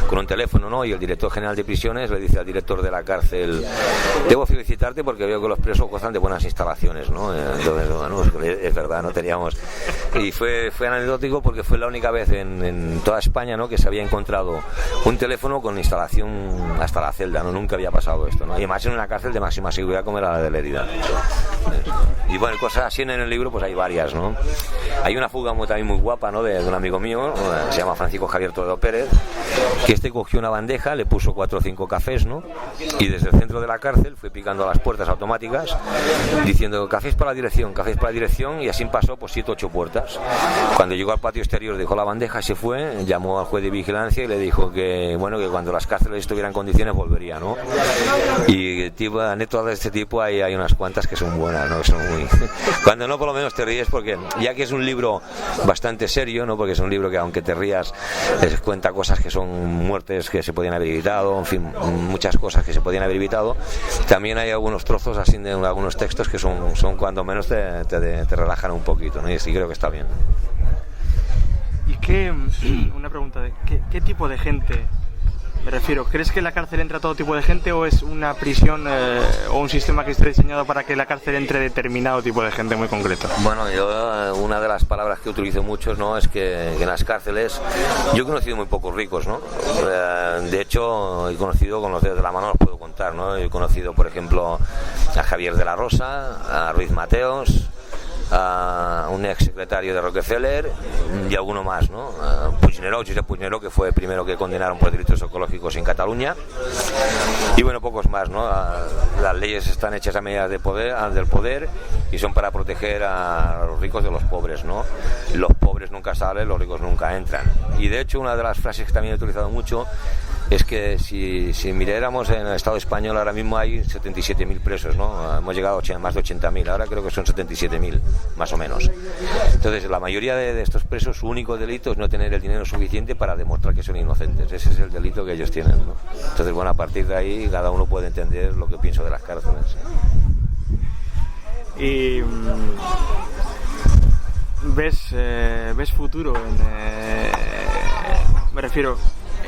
con un teléfono, ¿no? Y el director general de prisiones le dice al director de la cárcel, debo felicitarte porque veo que los presos gozan de buenas instalaciones, ¿no? Entonces, bueno, es verdad, no teníamos... Y fue anecdótico porque fue la única vez en toda España, ¿no?, que se había encontrado un teléfono con instalación hasta la celda, ¿no? Nunca había pasado esto, ¿no? Y además en una cárcel de máxima seguridad como era la de Lérida. Y bueno, cosas así en el libro pues hay varias, ¿no? Hay una fuga también muy guapa, ¿no?, de un amigo mío, se llama Francisco Javier Toledo Pérez, que cogió una bandeja, le puso 4 o 5 cafés, ¿no? Y desde el centro de la cárcel fue picando a las puertas automáticas diciendo cafés para la dirección, y así pasó pues 7 o 8 puertas. Cuando llegó al patio exterior dejó la bandeja y se fue, llamó al juez de vigilancia y le dijo que bueno, que cuando las cárceles estuvieran en condiciones volvería, ¿no? Y anécdotas de este tipo hay unas cuantas que son buenas, ¿no? Que son muy... Cuando no, por lo menos te ríes, porque ya que es un libro bastante serio, ¿no? Porque es un libro que aunque te rías cuenta cosas que son muertes que se podían haber evitado, en fin, muchas cosas que se podían haber evitado. También hay algunos trozos así de algunos textos que son cuando menos te relajan un poquito, ¿no? Y sí, creo que está bien. ¿Y una pregunta, ¿qué tipo de gente? Me refiero, ¿crees que en la cárcel entra todo tipo de gente o es una prisión o un sistema que esté diseñado para que la cárcel entre determinado tipo de gente muy concreto? Bueno, yo una de las palabras que utilizo mucho, ¿no?, es que en las cárceles yo he conocido muy pocos ricos, ¿no? De hecho, he conocido con los dedos de la mano, los puedo contar, ¿no? He conocido, por ejemplo, a Javier de la Rosa, a Ruiz Mateos, a un ex secretario de Rockefeller y alguno más, ¿no? Josep Puigneró, que fue el primero que condenaron por delitos ecológicos en Cataluña, y bueno, pocos más, ¿no? Las leyes están hechas a medida del poder y son para proteger a los ricos de los pobres, ¿no? Los pobres nunca salen, los ricos nunca entran. Y de hecho una de las frases que también he utilizado mucho es que si miráramos en el Estado español ahora mismo hay 77.000 presos, ¿no? Hemos llegado a más de 80.000, ahora creo que son 77.000, más o menos. Entonces, la mayoría de estos presos, su único delito es no tener el dinero suficiente para demostrar que son inocentes. Ese es el delito que ellos tienen, ¿no? Entonces, bueno, a partir de ahí cada uno puede entender lo que pienso de las cárceles. Y ves futuro me refiero,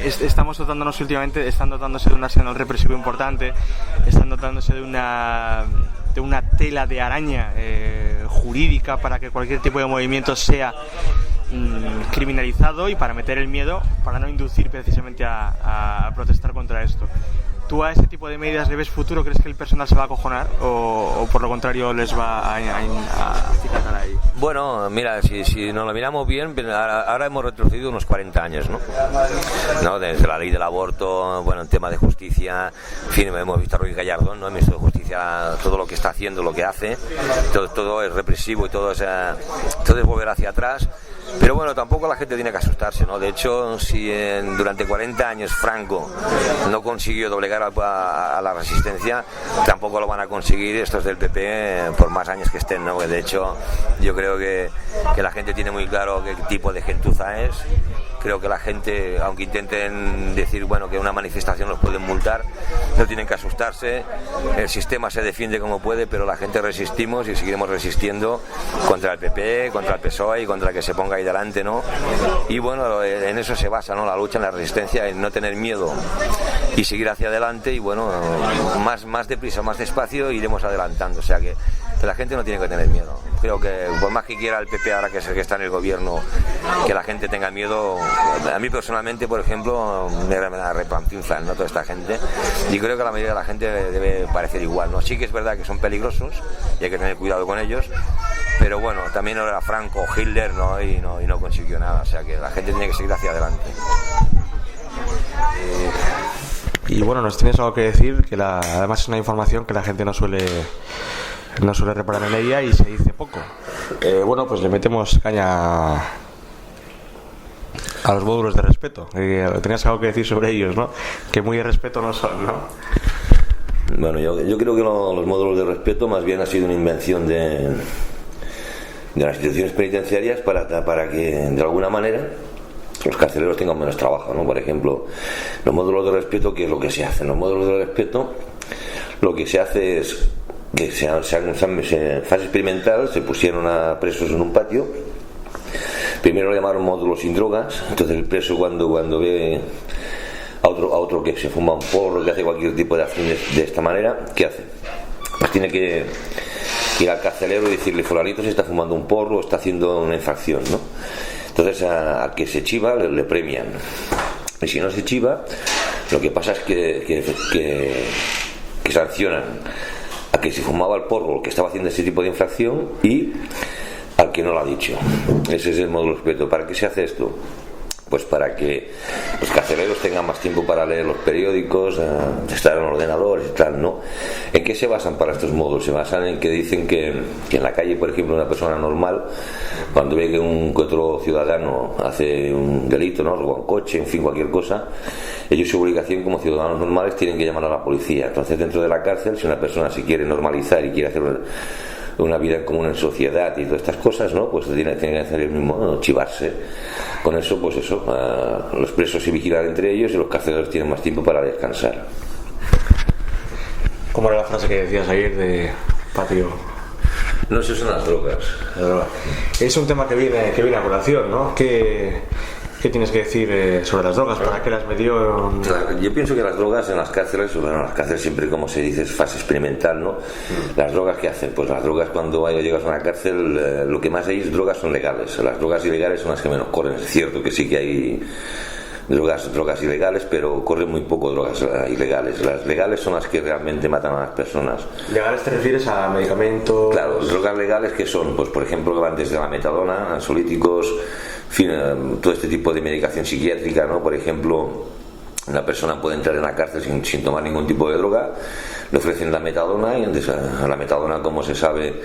estamos dotándonos últimamente, están dotándose de un arsenal represivo importante, están dotándose de una tela de araña jurídica para que cualquier tipo de movimiento sea criminalizado y para meter el miedo, para no inducir precisamente a protestar contra esto. ¿Tú a ese tipo de medidas le ves futuro? ¿Crees que el personal se va a acojonar o por lo contrario les va a acicatar ahí? Bueno, mira, si nos lo miramos bien, ahora hemos retrocedido unos 40 años, ¿no? Desde la ley del aborto, bueno, en tema de justicia, en fin, hemos visto a Ruiz Gallardón, ¿no? El ministro de Justicia, todo lo que está haciendo, lo que hace, todo es represivo y todo es volver hacia atrás. Pero bueno, tampoco la gente tiene que asustarse, ¿no? De hecho, si durante 40 años Franco no consiguió doblegar a la resistencia, tampoco lo van a conseguir estos del PP por más años que estén, ¿no? De hecho, yo creo que la gente tiene muy claro qué tipo de gentuza es. Creo que la gente, aunque intenten decir bueno que una manifestación los pueden multar, no tienen que asustarse. El sistema se defiende como puede, pero la gente resistimos y seguiremos resistiendo contra el PP, contra el PSOE y contra el que se ponga ahí delante, ¿no? Y bueno, en eso se basa, ¿no? La lucha, en la resistencia, en no tener miedo y seguir hacia adelante, y bueno, más deprisa, más despacio iremos adelantando. O sea que la gente no tiene que tener miedo. Creo que por más que quiera el PP, ahora que es el que está en el gobierno, que la gente tenga miedo, a mí personalmente, por ejemplo, me replantinzan, ¿no? Toda esta gente, y creo que la mayoría de la gente debe parecer igual, ¿no? Sí que es verdad que son peligrosos y hay que tener cuidado con ellos, pero bueno, también era Franco, Hitler, ¿no? Y no consiguió nada. O sea que la gente tiene que seguir hacia adelante. Y bueno, nos tienes algo que decir, que además es una información que la gente no suele reparar en ella y se dice poco. Bueno, pues le metemos caña a los módulos de respeto. Tenías algo que decir sobre ellos, ¿no? Que muy de respeto no son, ¿no? Bueno, yo creo que los módulos de respeto más bien ha sido una invención de las instituciones penitenciarias para que de alguna manera los carceleros tengan menos trabajo, ¿no? Por ejemplo, los módulos de respeto, ¿qué es lo que se hace? En los módulos de respeto lo que se hace es que en fase experimental se pusieron a presos en un patio. Primero lo llamaron módulo sin drogas. Entonces el preso cuando ve a otro que se fuma un porro, que hace cualquier tipo de acción de esta manera, ¿qué hace? Pues tiene que ir al carcelero y decirle: fulanito se está fumando un porro, está haciendo una infracción, ¿no? Entonces al que se chiva le premian, y si no se chiva, lo que pasa es que sancionan a que se fumaba el porro, el que estaba haciendo ese tipo de infracción, y al que no lo ha dicho. Ese es el módulo de respeto. ¿Para qué se hace esto? Pues para que los carceleros tengan más tiempo para leer los periódicos, estar en ordenadores y tal, ¿no? ¿En qué se basan para estos módulos? Se basan en que dicen que en la calle, por ejemplo, una persona normal, cuando ve que otro ciudadano hace un delito, ¿no? Roba un coche, en fin, cualquier cosa, ellos, su obligación como ciudadanos normales, tienen que llamar a la policía. Entonces, dentro de la cárcel, si una persona se quiere normalizar y quiere hacer una vida en común en sociedad y todas estas cosas, ¿no? Pues tiene que hacer el mismo, ¿no? Chivarse. Con eso, pues eso, los presos se vigilan entre ellos y los carceleros tienen más tiempo para descansar. ¿Cómo era la frase que decías ayer de patio? No, eso son las drogas. Es un tema que viene a colación, ¿no? ¿Qué tienes que decir sobre las drogas? ¿Para qué las metió? Claro, yo pienso que las drogas en las cárceles, bueno, las cárceles siempre, como se dice, es fase experimental, ¿no? Las drogas, ¿qué hacen? Pues las drogas, cuando llegas a una cárcel, lo que más hay es drogas son legales. Las drogas ilegales son las que menos corren. Es cierto que sí que hay drogas ilegales, pero corren muy poco drogas ilegales. Las legales son las que realmente matan a las personas. ¿Legales te refieres a medicamentos? Claro, drogas legales que son, pues por ejemplo, van desde la metadona, ansiolíticos, en fin, todo este tipo de medicación psiquiátrica, ¿no? Por ejemplo, una persona puede entrar en la cárcel sin tomar ningún tipo de droga, le ofrecen la metadona, y antes la metadona, como se sabe,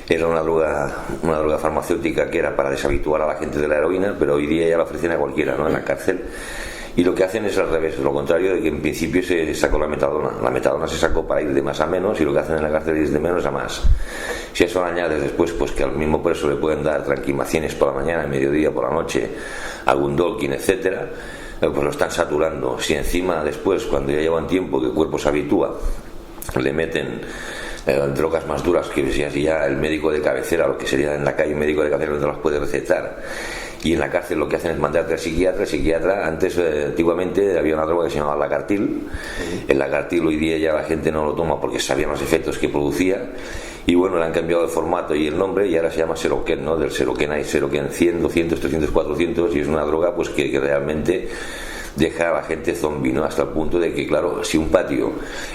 era una droga farmacéutica que era para deshabituar a la gente de la heroína, pero hoy día ya la ofrecen a cualquiera, ¿no? En la cárcel. Y lo que hacen es al revés, lo contrario de que en principio se sacó la metadona. La metadona se sacó para ir de más a menos, y lo que hacen en la cárcel es de menos a más. Si a eso añades después, pues que al mismo preso le pueden dar tranquilizaciones por la mañana, al mediodía, por la noche, algún Dolkin, etcétera, pues lo están saturando. Si encima después, cuando ya llevan tiempo que el cuerpo se habitúa, le meten drogas más duras, que ya el médico de cabecera, lo que sería en la calle un médico de cabecera, no te las puede recetar, y en la cárcel lo que hacen es mandarte al psiquiatra. El psiquiatra, antes, antiguamente, había una droga que se llamaba Lacartil. El Lacartil hoy día ya la gente no lo toma porque sabían los efectos que producía, y bueno, le han cambiado el formato y el nombre, y ahora se llama Seroquén, ¿no? Del Seroquén hay Seroquén 100, 200, 300, 400, y es una droga pues que realmente deja a la gente zombie, ¿no? Hasta el punto de que, claro, si un patio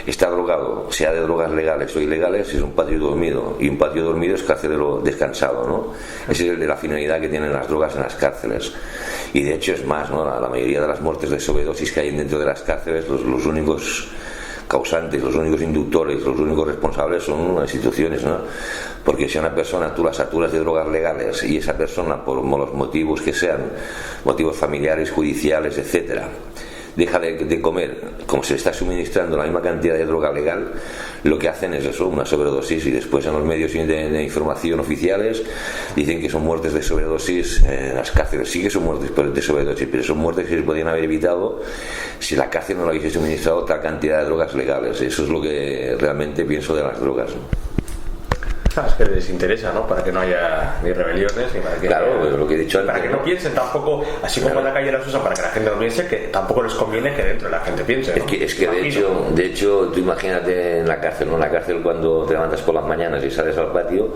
está drogado, sea de drogas legales o ilegales, es un patio dormido, y un patio dormido es carcelero descansado, ¿no? Esa es la finalidad que tienen las drogas en las cárceles. Y de hecho es más, ¿no? La mayoría de las muertes de sobredosis que hay dentro de las cárceles, los únicos causantes, los únicos inductores, los únicos responsables son las instituciones, ¿no? Porque si a una persona tú la saturas de drogas legales y esa persona, por los motivos que sean, motivos familiares, judiciales, etcétera, deja de comer, como se le está suministrando la misma cantidad de droga legal, lo que hacen es eso, una sobredosis, y después en los medios de información oficiales dicen que son muertes de sobredosis en las cárceles. Sí que son muertes de sobredosis, pero son muertes que se podrían haber evitado si la cárcel no le hubiese suministrado otra cantidad de drogas legales. Eso es lo que realmente pienso de las drogas, ¿no? Es que les interesa, ¿no? Para que no haya ni rebeliones ni para que, claro, lo que he dicho antes, para que no piensen tampoco, así como en la calle las usan para que la gente no piense, que tampoco les conviene que dentro de la gente piense, ¿no? Es que de hecho tú imagínate en la cárcel, ¿no? En la cárcel, cuando te levantas por las mañanas y sales al patio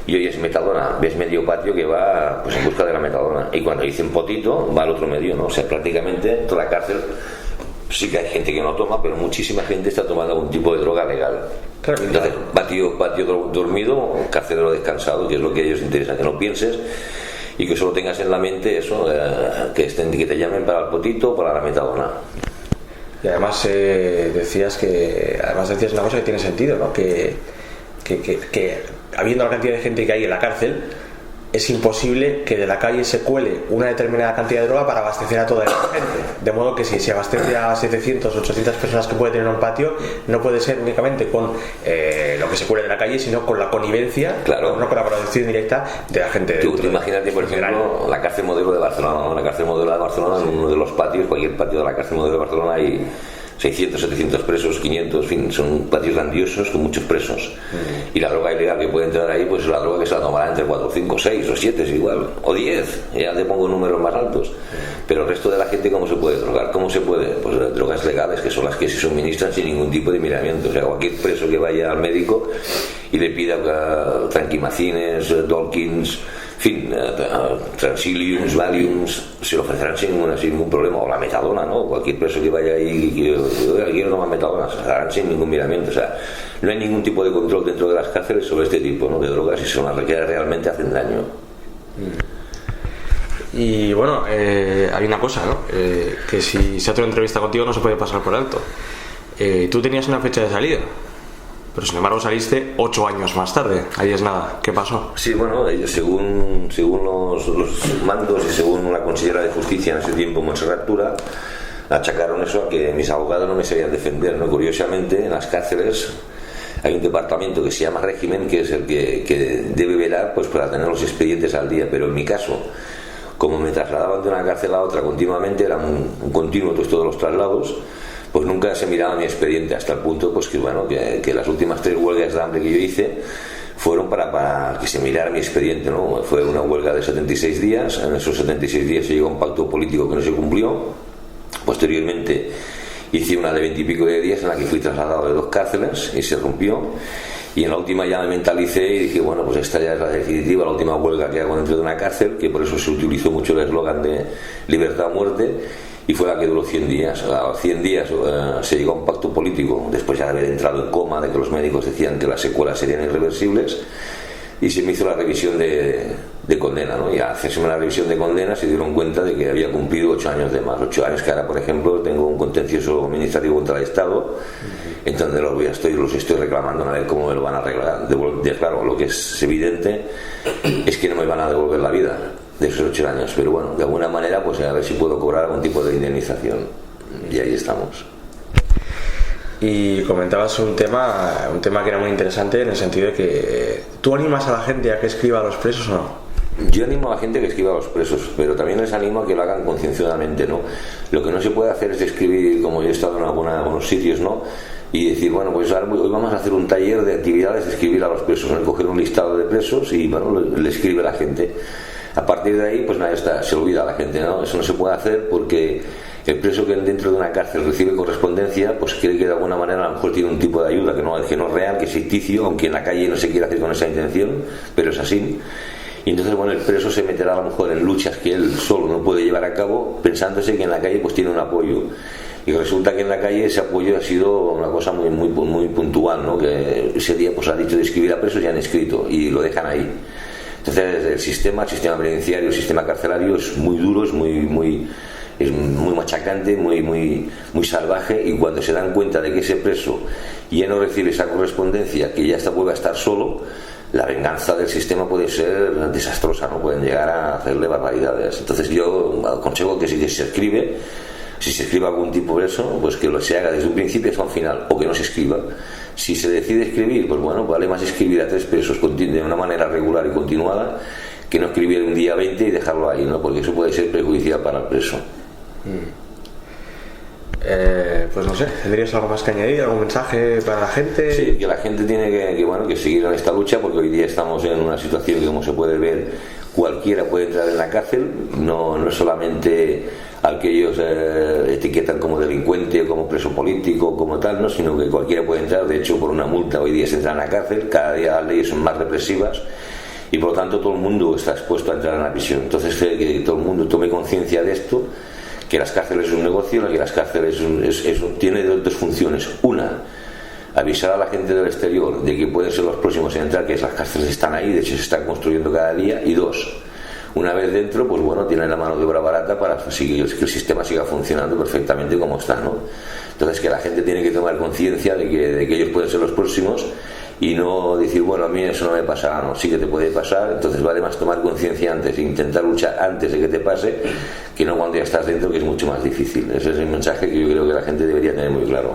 y oyes metadona, ves medio patio que va pues en busca de la metadona, y cuando dicen potito va al otro medio, ¿no? O sea, prácticamente toda la cárcel, sí que hay gente que no toma, pero muchísima gente está tomando algún tipo de droga legal. Entonces, patio dormido, carcelero descansado, que es lo que a ellos interesa, que no pienses y que solo tengas en la mente eso, que te llamen para el potito o para la metadona. Y además decías una cosa que tiene sentido, ¿no? Que habiendo la cantidad de gente que hay en la cárcel, es imposible que de la calle se cuele una determinada cantidad de droga para abastecer a toda la gente. De modo que si se abastece a 700, 800 personas que puede tener un patio, no puede ser únicamente con lo que se cuele de la calle, sino con la connivencia, claro, una colaboración directa de la gente. Tú imagínate, por ejemplo, la cárcel modelo de Barcelona, ¿no? La cárcel modelo de Barcelona, en uno de los patios, cualquier patio de la cárcel modelo de Barcelona, hay 600, 700 presos, 500, en fin, son patios grandiosos con muchos presos. Y la droga ilegal que puede entrar ahí, pues es la droga que se la tomará entre 4, 5, 6 o 7, es igual, o 10, ya te pongo números más altos. Pero el resto de la gente, ¿cómo se puede drogar? ¿Cómo se puede? Pues drogas legales, que son las que se suministran sin ningún tipo de miramiento. O sea, cualquier preso que vaya al médico y le pida tranquimacines, Dawkins, en fin, Transiliums, Valiums, se lo ofrecerán sin ningún problema, o la metadona, ¿no? Cualquier preso que vaya ahí y quiero tomar metadona, se harán sin ningún miramiento. O sea, no hay ningún tipo de control dentro de las cárceles sobre este tipo, ¿no?, de drogas, y son las que realmente hacen daño. Y bueno, hay una cosa, ¿no? Que si se hace una entrevista contigo no se puede pasar por alto. Tú tenías una fecha de salida, pero sin embargo saliste 8 años más tarde. Ahí es nada. ¿Qué pasó? Sí, bueno, según los mandos y según la consejera de justicia en ese tiempo, Montserrat Tura, achacaron eso a que mis abogados no me sabían defender, ¿no? Curiosamente, en las cárceles hay un departamento que se llama régimen, que es el que debe velar pues para tener los expedientes al día, pero en mi caso, como me trasladaban de una cárcel a otra continuamente, era un continuo todos los traslados, pues nunca se miraba mi expediente, hasta el punto pues que las últimas 3 huelgas de hambre que yo hice fueron para que se mirara mi expediente, ¿no? Fue una huelga de 76 días, en esos 76 días se llegó a un pacto político que no se cumplió. Posteriormente hice una de 20 y pico de días en la que fui trasladado de 2 cárceles y se rompió, y en la última ya me mentalicé y dije, bueno, pues esta ya es la definitiva, la última huelga que hago dentro de una cárcel, que por eso se utilizó mucho el eslogan de libertad o muerte, y fue la que duró 100 días. A los 100 días se llegó a un pacto político, después ya de haber entrado en coma, de que los médicos decían que las secuelas serían irreversibles, y se me hizo la revisión de condena, ¿no? Y al hacerse la revisión de condena se dieron cuenta de que había cumplido 8 años de más. 8 años que ahora, por ejemplo, tengo un contencioso administrativo contra el Estado, entonces los estoy reclamando, a ver cómo me lo van a arreglar. Claro, lo que es evidente es que no me van a devolver la vida de esos 8 años, pero bueno, de alguna manera pues a ver si puedo cobrar algún tipo de indemnización, y ahí estamos. Y comentabas un tema que era muy interesante, en el sentido de que ¿tú animas a la gente a que escriba a los presos o no? Yo animo a la gente que escriba a los presos, pero también les animo a que lo hagan concienciadamente, ¿no? Lo que no se puede hacer es escribir, como yo he estado en algunos sitios, ¿no?, y decir, bueno, pues ahora hoy vamos a hacer un taller de actividades de escribir a los presos, ¿no?, coger un listado de presos y bueno, le escribe a la gente. A partir de ahí, pues nada, se olvida a la gente, ¿no? Eso no se puede hacer porque el preso que dentro de una cárcel recibe correspondencia, pues cree que de alguna manera a lo mejor tiene un tipo de ayuda que no es real, que es ficticio, aunque en la calle no se quiera hacer con esa intención, pero es así. Y entonces, bueno, el preso se meterá a lo mejor en luchas que él solo no puede llevar a cabo, pensándose que en la calle pues tiene un apoyo. Y resulta que en la calle ese apoyo ha sido una cosa muy, muy, muy puntual, ¿no? Que ese día pues ha dicho de escribir a presos y han escrito, y lo dejan ahí. Entonces el sistema penitenciario, el sistema carcelario es muy duro, es muy es muy machacante, muy salvaje, y cuando se dan cuenta de que ese preso ya no recibe esa correspondencia, que ya vuelve a estar solo, la venganza del sistema puede ser desastrosa, no pueden llegar a hacerle barbaridades. Entonces yo aconsejo que si se escribe algún tipo de eso, pues que se haga desde un principio hasta un final, o que no se escriba. Si se decide escribir, pues bueno, vale más escribir a 3 presos de una manera regular y continuada que no escribir un día 20 y dejarlo ahí, ¿no? Porque eso puede ser perjudicial para el preso. Pues no sé, ¿tendrías algo más que añadir? ¿Algún mensaje para la gente? Sí, que la gente tiene que seguir en esta lucha, porque hoy día estamos en una situación que, como se puede ver, cualquiera puede entrar en la cárcel, no es solamente al que ellos etiquetan como delincuente o como preso político como tal, ¿no? Sino que cualquiera puede entrar. De hecho, por una multa hoy día se entra en la cárcel, cada día las leyes son más represivas y por lo tanto todo el mundo está expuesto a entrar en la prisión. Entonces que todo el mundo tome conciencia de esto, que las cárceles es un negocio, que las cárceles tiene 2 funciones. Una, avisar a la gente del exterior de que pueden ser los próximos en entrar, que las cárceles están ahí, de hecho se están construyendo cada día. Y 2, una vez dentro, pues bueno, tienen la mano de obra barata para que el sistema siga funcionando perfectamente como está, ¿no? Entonces que la gente tiene que tomar conciencia de que ellos pueden ser los próximos, y no decir, bueno, a mí eso no me pasará. No, sí que te puede pasar. Entonces vale más tomar conciencia antes e intentar luchar antes de que te pase, que no cuando ya estás dentro, que es mucho más difícil. Ese es el mensaje que yo creo que la gente debería tener muy claro.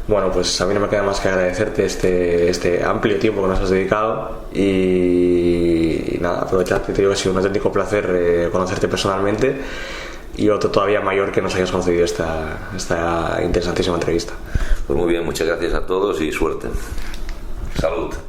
Bueno, pues a mí no me queda más que agradecerte este amplio tiempo que nos has dedicado, y nada, aprovecharte. Te digo que ha sido un auténtico placer conocerte personalmente, y otro todavía mayor que nos hayas concedido esta interesantísima entrevista. Pues muy bien, muchas gracias a todos y suerte. Salud.